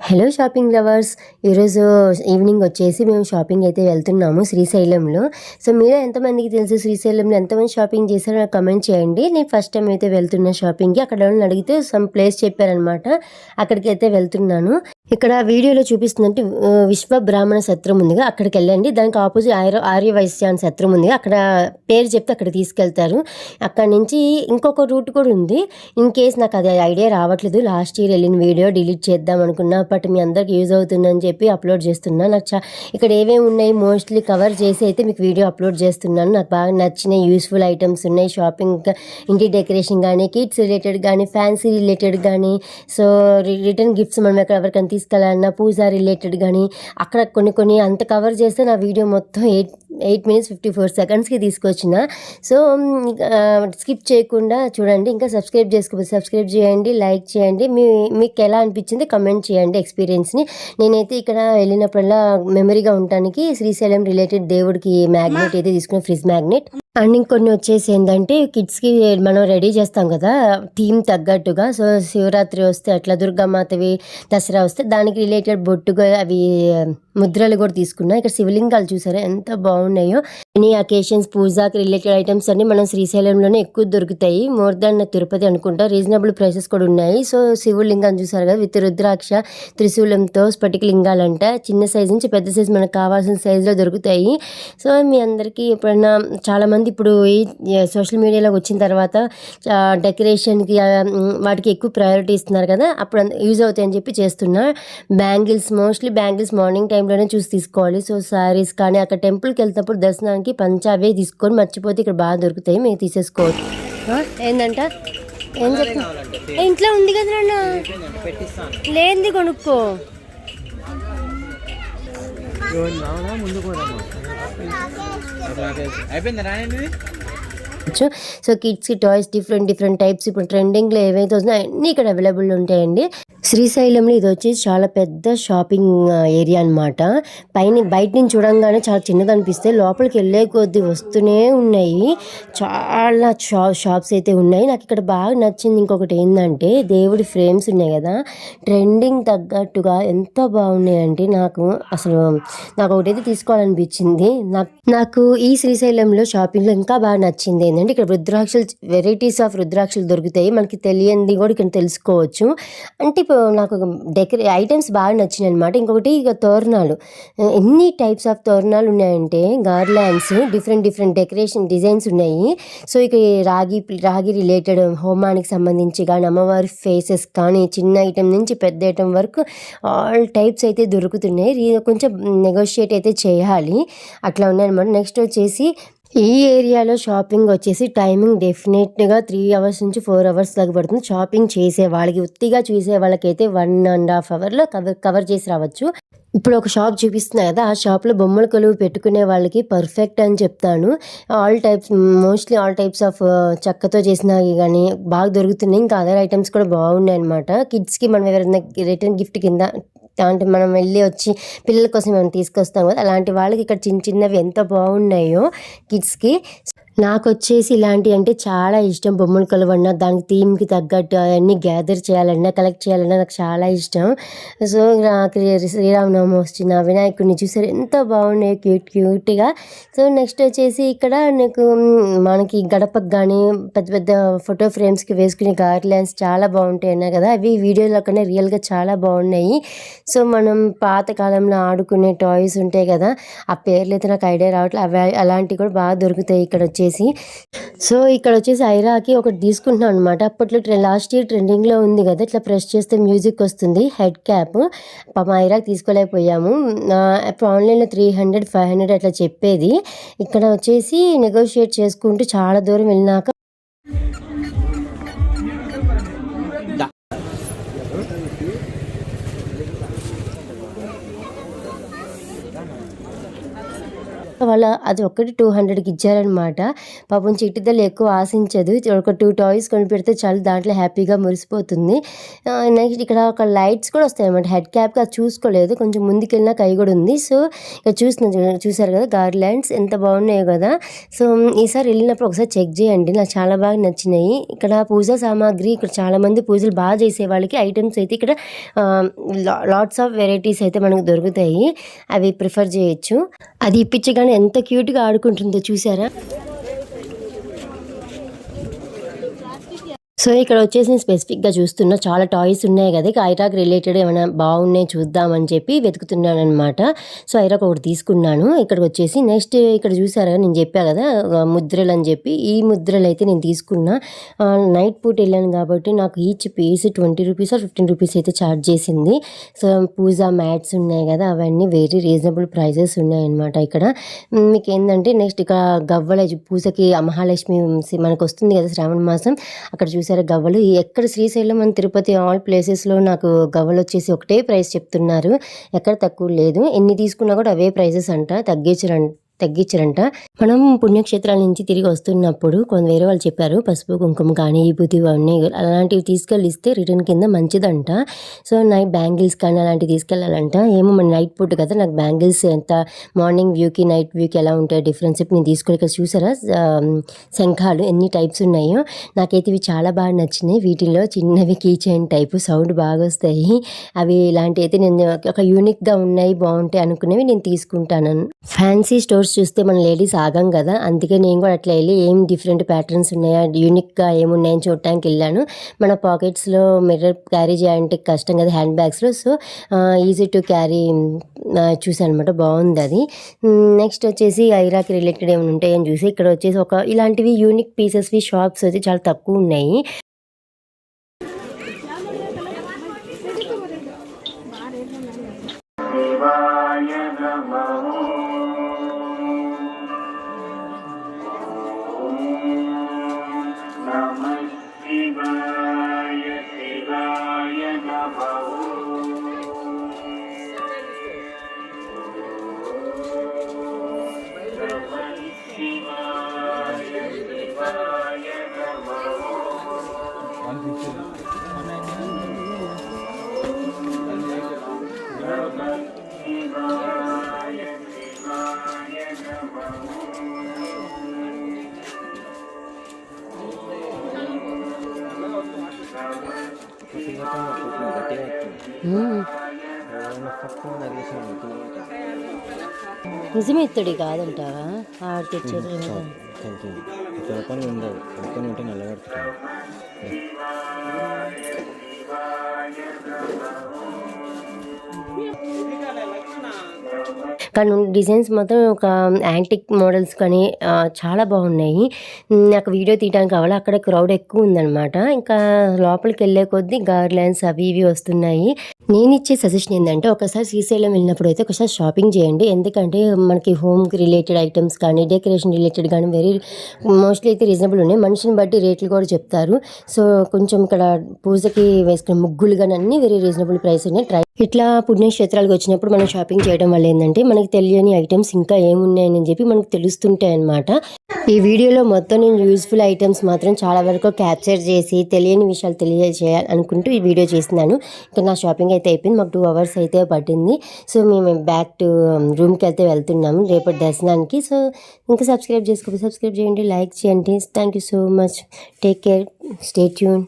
Hello shopping lovers, ఈరోజు evening వచ్చేసి మేము షాపింగ్ అయితే వెళ్తున్నాము శ్రీశైలంలో. సో మీరు ఎంతమందికి తెలుసు శ్రీశైలంలో ఎంతమంది షాపింగ్ చేశారో నాకు కమెంట్ చేయండి. నేను ఫస్ట్ టైం అయితే వెళ్తున్నా షాపింగ్కి. అక్కడ వాళ్ళని అడిగితే సమ్ ప్లేస్ చెప్పారనమాట, అక్కడికి అయితే వెళ్తున్నాను. ఇక్కడ వీడియోలో చూపిస్తుందంటే విశ్వ బ్రాహ్మణ సత్రం ఉందిగా, అక్కడికి వెళ్ళండి. దానికి ఆపోజిట్ ఆర్య వైశ్యాన్ సత్రం ఉంది, అక్కడ పేరు చెప్తే అక్కడ తీసుకెళ్తారు. అక్కడ నుంచి ఇంకొక రూట్ కూడా ఉంది. ఇన్ కేస్ నాకు అది ఐడియా రావట్లేదు, లాస్ట్ ఇయర్ వెళ్ళిన వీడియో డిలీట్ చేద్దాం అనుకున్నా, బట్ మీ అందరికి యూజ్ అవుతుందని చెప్పి అప్లోడ్ చేస్తున్నా. నాకు ఇక్కడ ఏమేమి ఉన్నాయి మోస్ట్లీ కవర్ చేసి అయితే మీకు వీడియో అప్లోడ్ చేస్తున్నాను. నాకు బాగా నచ్చిన యూస్ఫుల్ ఐటమ్స్ ఉన్నాయి. షాపింగ్, ఇంటి డెకరేషన్ కానీ, కిడ్స్ రిలేటెడ్ కానీ, ఫ్యాన్సీ రిలేటెడ్ కానీ, సో రిటర్న్ గిఫ్ట్స్ మనం ఎవరికైనా తీసుకెళ్ళాలన్నా, పూజ రిలేటెడ్ కానీ, అక్కడ కొన్ని అంత కవర్ చేస్తే నా వీడియో మొత్తం 8 minutes 54 secondsకి తీసుకొచ్చిన. సో స్కిప్ చేయకుండా చూడండి. ఇంకా సబ్స్క్రైబ్ చేయండి, లైక్ చేయండి. మీకు ఎలా అనిపించింది కమెంట్ చేయండి ఎక్స్పీరియన్స్ని. నేనైతే ఇక్కడ వెళ్ళినప్పుడల్లా మెమరీగా ఉండటానికి శ్రీశైలం రిలేటెడ్ దేవుడికి మ్యాగ్నెట్ అయితే తీసుకున్న, ఫ్రిడ్జ్ మ్యాగ్నెట్. అండ్ ఇంకొన్ని వచ్చేసి ఏంటంటే కిడ్స్కి మనం రెడీ చేస్తాం కదా థీమ్ తగ్గట్టుగా. సో శివరాత్రి వస్తే అట్లా, దుర్గామాతవి దసరా వస్తే దానికి రిలేటెడ్ బొట్టుగా అవి ముద్రలు కూడా తీసుకున్నా. ఇక్కడ శివలింగాలు చూసారా ఎంత బాగున్నాయో. ఎనీ అకేషన్స్, పూజాకి రిలేటెడ్ ఐటమ్స్ అన్ని మనం శ్రీశైలంలోనే ఎక్కువ దొరుకుతాయి. మోర్ దాన్ తిరుపతి అనుకుంటా. రీజనబుల్ ప్రైసెస్ కూడా ఉన్నాయి. సో శివలింగం చూసారు కదా, విత్ రుద్రాక్ష త్రిశూలంతో స్ఫటిక లింగాలంట. చిన్న సైజు నుంచి పెద్ద సైజు మనకు కావాల్సిన సైజులో దొరుకుతాయి. సో మీ అందరికీ ఎప్పుడైనా, చాలామంది ఇప్పుడు ఈ సోషల్ మీడియాలోకి వచ్చిన తర్వాత డెకరేషన్కి వాటికి ఎక్కువ ప్రయారిటీ ఇస్తున్నారు కదా, అప్పుడు యూజ్ అవుతాయని చెప్పి చేస్తున్నా. బ్యాంగిల్స్, మోస్ట్లీ బ్యాంగిల్స్ మార్నింగ్ టైంలోనే చూసి తీసుకోవాలి. సో శారీస్ కానీ, అక్కడ టెంపుల్కి వెళ్తున్నప్పుడు దర్శనానికి పంచావే తీసుకొని మర్చిపోతే ఇక్కడ బాగా దొరుకుతాయి, మీరు తీసేసుకోవచ్చు. ఏంటంట ఏం చెప్తా, ఇంట్లో ఉంది కదా నాన్న, లేనిది కొనుక్కో. సో కిడ్స్కి టాయ్స్ డిఫరెంట్ టైప్స్ ఇప్పుడు ట్రెండింగ్లో ఏవైతే వస్తున్నాయో అన్నీ ఇక్కడ అవైలబుల్ ఉంటాయండి. శ్రీశైలంలో ఇది వచ్చేసి చాలా పెద్ద షాపింగ్ ఏరియా అనమాట. బయట నుంచి చూడంగానే చాలా చిన్నది అనిపిస్తే, లోపలికి వెళ్ళే కొద్దీ వస్తూనే ఉన్నాయి. చాలా షాప్స్ అయితే ఉన్నాయి. నాకు ఇక్కడ బాగా నచ్చింది ఇంకొకటి ఏంటంటే, దేవుడి ఫ్రేమ్స్ ఉన్నాయి కదా, ట్రెండింగ్ తగ్గట్టుగా ఎంత బాగున్నాయంటే నాకు ఒకటైతే తీసుకోవాలనిపించింది. నాకు ఈ శ్రీశైలంలో షాపింగ్లో ఇంకా బాగా నచ్చింది ఏంటంటే, ఇక్కడ రుద్రాక్షలు, వెరైటీస్ ఆఫ్ రుద్రాక్షలు దొరుకుతాయి. మనకి తెలియంది కూడా ఇక్కడ తెలుసుకోవచ్చు. అంటే నాకు ఐటమ్స్ బాగా నచ్చినాయి అనమాట. ఇంకొకటి ఇక తోరణాలు, ఎన్ని టైప్స్ ఆఫ్ తోరణాలు ఉన్నాయంటే, గార్లాండ్స్, డిఫరెంట్ డెకరేషన్ డిజైన్స్ ఉన్నాయి. సో ఇక రాగి రిలేటెడ్ హోమానికి సంబంధించి కానీ, అమ్మవారి ఫేసెస్ కానీ, చిన్న ఐటెం నుంచి పెద్ద ఐటెం వరకు ఆల్ టైప్స్ అయితే దొరుకుతున్నాయి. కొంచెం నెగోషియేట్ అయితే చేయాలి, అట్లా ఉన్నాయన్నమాట. నెక్స్ట్ వచ్చేసి ఈ ఏరియాలో షాపింగ్ వచ్చేసి టైమింగ్ డెఫినెట్గా 3 hours నుంచి 4 hours దాకా పడుతుంది. షాపింగ్ చేసే వాళ్ళకి, ఉత్తిగా చూసే వాళ్ళకైతే 1.5 hourలో కవర్ చేసి రావచ్చు. ఇప్పుడు ఒక షాప్ చూపిస్తున్నా కదా, ఆ షాప్లో బొమ్మల కొలువు పెట్టుకునే వాళ్ళకి పర్ఫెక్ట్ అని చెప్తాను. మోస్ట్లీ ఆల్ టైప్స్ ఆఫ్ చెక్కతో చేసినవి కానీ బాగా దొరుకుతున్నాయి. ఇంకా అదర్ ఐటమ్స్ కూడా బాగున్నాయి అనమాట. కిడ్స్కి మనం ఎవరైనా రిటర్న్ గిఫ్ట్ కింద, అంటే మనం వెళ్ళి వచ్చి పిల్లల కోసం మనం తీసుకొస్తాం కదా, అలాంటి వాళ్ళకి ఇక్కడ చిన్నవి ఎంత బాగున్నాయో కిడ్స్కి. నాకు వచ్చేసి ఇలాంటివి అంటే చాలా ఇష్టం. బొమ్మలు కొలవన్నా, దానికి థీమ్కి తగ్గట్టు అవన్నీ గ్యాదర్ చేయాలన్నా, కలెక్ట్ చేయాలన్నా నాకు చాలా ఇష్టం. సో నాకు శ్రీరామనవమి వచ్చిన వినాయకుడిని చూసారు ఎంత బాగున్నాయో, క్యూట్గా. సో నెక్స్ట్ వచ్చేసి ఇక్కడ మనకి గడపకు కానీ, పెద్ద ఫోటో ఫ్రేమ్స్కి వేసుకునే గార్లాండ్స్ చాలా బాగుంటాయి అన్నా కదా, అవి వీడియోలో కన్నా రియల్గా చాలా బాగున్నాయి. సో మనం పాతకాలంలో ఆడుకునే టాయ్స్ ఉంటాయి కదా, ఆ పేర్లు అయితే నాకు ఐడియా రావట్లేదు, అవి అలాంటివి కూడా బాగా దొరుకుతాయి ఇక్కడ వచ్చేసి. సో ఇక్కడ వచ్చేసి ఐరాకి ఒకటి తీసుకుంటున్నాం అనమాట. అప్పట్లో లాస్ట్ ఇయర్ ట్రెండింగ్లో ఉంది కదా, ఇట్లా ప్రెస్ చేస్తే మ్యూజిక్ వస్తుంది, హెడ్ క్యాప్. పాపం ఐరాకి తీసుకోలేకపోయాము. ఇప్పుడు ఆన్లైన్లో 300-500 అట్లా చెప్పేది. ఇక్కడ వచ్చేసి నెగోషియేట్ చేసుకుంటూ చాలా దూరం వెళ్ళినాక వాళ్ళ అది ఒక్కటి 200కి ఇచ్చారనమాట. పాపం చిట్టి తల్లి ఎక్కువ ఆశించదు. ఒక 2 టాయ్స్ కొనిపెడితే చాలు దాంట్లో హ్యాపీగా మురిసిపోతుంది. నెక్స్ట్ ఇక్కడ ఒక లైట్స్ కూడా వస్తాయన్నమాట. హెడ్ క్యాప్‌కి అది చూసుకోలేదు. కొంచెం ముందుకెళ్ళినా కై కూడా ఉంది. సో ఇక్కడ చూసారు కదా గార్లాండ్స్ ఎంత బాగున్నాయో కదా. సో ఈసారి వెళ్ళినప్పుడు ఒకసారి చెక్ చేయండి. నాకు చాలా బాగా నచ్చినాయి. ఇక్కడ పూజా సామాగ్రి ఇక్కడ చాలామంది పూజలు బాగా చేసే వాళ్ళకి ఐటమ్స్ అయితే ఇక్కడ లాట్స్ ఆఫ్ వెరైటీస్ అయితే మనకు దొరుకుతాయి. అవి ప్రిఫర్ చేయొచ్చు. అది ఇప్పించగానే ఎంత క్యూట్‌గా ఆడుకుంటుందో చూసారా? సో ఇక్కడ వచ్చేసి నేను స్పెసిఫిక్‌గా చూస్తున్నా చాలా టాయ్స్ ఉన్నాయి కదా! ఇక ఐరాకి రిలేటెడ్ ఏమైనా బాగున్నాయి చూద్దామని చెప్పి వెతుకుతున్నాననమాట. సో ఐరాకి ఒకటి తీసుకున్నాను. ఇక్కడికొచ్చేసి నెక్స్ట్ ఇక్కడ చూసారా నేను చెప్పా కదా ముద్రలు అని చెప్పి. ఈ ముద్రలు అయితే నేను తీసుకున్నా. నైట్ పూట వెళ్ళాను కాబట్టి నాకు each piece 20 rupees or 15 rupees అయితే ఛార్జ్ చేసింది. సో పూజా మ్యాట్స్ ఉన్నాయి కదా అవన్నీ వెరీ రీజనబుల్ ప్రైజెస్ ఉన్నాయన్నమాట ఇక్కడ. మీకేందంటే నెక్స్ట్ ఇక గవ్వల పూజకి మహాలక్ష్మి మనకు వస్తుంది కదా శ్రావణ మాసం. అక్కడ చూసారా గవ్వలు. ఎక్కడ శ్రీశైలం అండ్ తిరుపతి ఆల్ ప్లేసెస్‌లో నాకు గవ్వలు వచ్చేసి ఒకటే ప్రైస్ చెప్తున్నారు. ఎక్కడ తక్కువ లేదు. ఎన్ని తీసుకున్నా కూడా అవే ప్రైసెస్ అంట. తగ్గించరంట. మనం పుణ్యక్షేత్రాల నుంచి తిరిగి వస్తున్నప్పుడు వేరే వాళ్ళు చెప్పారు పసుపు కుంకుమ కానీ విభూతి అవన్నీ అలాంటివి తీసుకెళ్ళిస్తే రిటర్న్ కింద మంచిదంట. సో నైట్ బ్యాంగిల్స్ కానీ అలాంటివి తీసుకెళ్ళాలంట. ఏమో మన నైట్ పూట కదా నాకు బ్యాంగిల్స్ ఎంత మార్నింగ్ వ్యూకి నైట్ వ్యూకి ఎలా ఉంటాయో డిఫరెన్స్ నేను తీసుకొని ఇక్కడ చూసారా శంఖాలు ఎన్ని టైప్స్ ఉన్నాయో. నాకైతే ఇవి చాలా బాగా నచ్చినాయి. వీటిల్లో చిన్నవి కీ చైన్ టైపు సౌండ్ బాగా వస్తాయి. అవి ఇలాంటివి అయితే నేను ఒక యూనిక్గా ఉన్నాయి బాగుంటాయి అనుకునేవి నేను తీసుకుంటాను. ఫ్యాన్సీ స్టోర్స్ చూస్తే మన లేడీస్ ఆగం కదా. అందుకే నేను కూడా అట్లా వెళ్ళి ఏం డిఫరెంట్ ప్యాటర్న్స్ ఉన్నాయా యూనిక్గా ఏమున్నాయని చూడటానికి వెళ్ళాను. మన పాకెట్స్లో మిర్రర్ క్యారీ చేయాలంటే కష్టం కదా హ్యాండ్ బ్యాగ్స్లో. సో ఈజీ టు క్యారీ చూసాను అనమాట. బాగుంది అది. నెక్స్ట్ వచ్చేసి ఐరాకి రిలేటెడ్ ఏమైనా ఉంటాయని చూసి ఇక్కడ వచ్చేసి ఒక ఇలాంటివి యూనిక్ పీసెస్వి షాప్స్ అయితే చాలా తక్కువ ఉన్నాయి. నిజమే ఇత్తడి కాదంటావా ఆడ తెచ్చేది ఉండదు ఉంటే నల్లగడుతుంది. కానీ డిజైన్స్ మాత్రం ఒక యాంటిక్ మోడల్స్ కానీ చాలా బాగున్నాయి. నాకు వీడియో తీయడానికి కావాలి. అక్కడ క్రౌడ్ ఎక్కువ ఉందన్నమాట. ఇంకా లోపలికి వెళ్ళే కొద్దీ గార్లాండ్స్ అవి ఇవి వస్తున్నాయి. నేను ఇచ్చే సజెషన్ ఏంటంటే ఒకసారి శ్రీశైలం వెళ్ళినప్పుడు అయితే ఒకసారి షాపింగ్ చేయండి. ఎందుకంటే మనకి హోమ్కి రిలేటెడ్ ఐటమ్స్ కానీ డెకరేషన్ రిలేటెడ్ కానీ మోస్ట్లీ అయితే రీజనబుల్ ఉన్నాయి. మనిషిని బట్టి రేట్లు కూడా చెప్తారు. సో కొంచెం ఇక్కడ పూజకి వేసుకునే ముగ్గులు కానీ అన్నీ వెరీ రీజనబుల్ ప్రైస్ ఉన్నాయి. ఇట్లా పుణ్యక్షేత్రాలకు వచ్చినప్పుడు మనం షాపింగ్ చేయడం వల్ల ఏంటంటే మనకి తెలియని ఐటమ్స్ ఇంకా ఏమున్నాయని చెప్పి మనకు తెలుస్తుంటాయి అన్నమాట. ఈ వీడియోలో మొత్తం నేను యూజ్ఫుల్ ఐటమ్స్ మాత్రం చాలా వరకు క్యాప్చర్ చేసి తెలియని విషయాలు తెలియజేయాలి అనుకుంటూ ఈ వీడియో చేస్తున్నాను. ఇంకా నా షాపింగ్ అయితే అయిపోయింది. మాకు 2 hours అయితే పట్టింది. సో మేము బ్యాక్ టు రూమ్కి అయితే వెళ్తున్నాము రేపటి దర్శనానికి. సో ఇంకా సబ్స్క్రైబ్ చేయండి, లైక్ చేయండి. Thank you so much. Take care, stay tune.